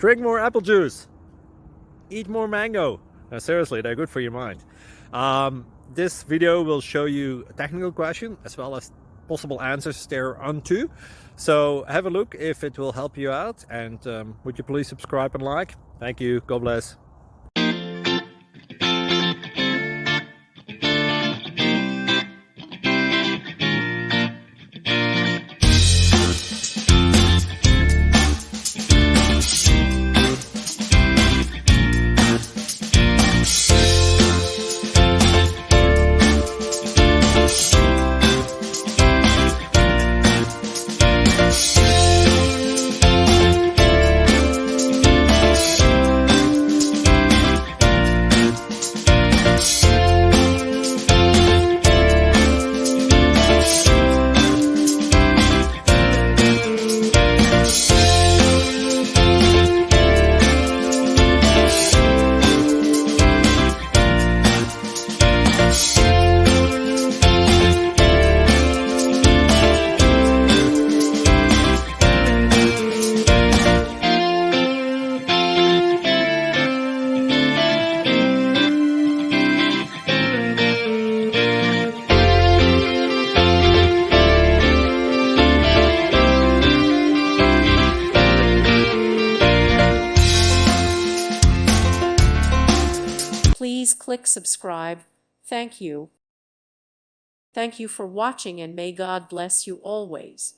Drink more apple juice. Eat more mango. No, seriously, they're good for your mind. This video will show you a technical question as well as possible answers thereunto. So have a look if it will help you out, and would you please subscribe and like? Thank you. God bless. Please click subscribe. Thank you. Thank you for watching, and may God bless you always.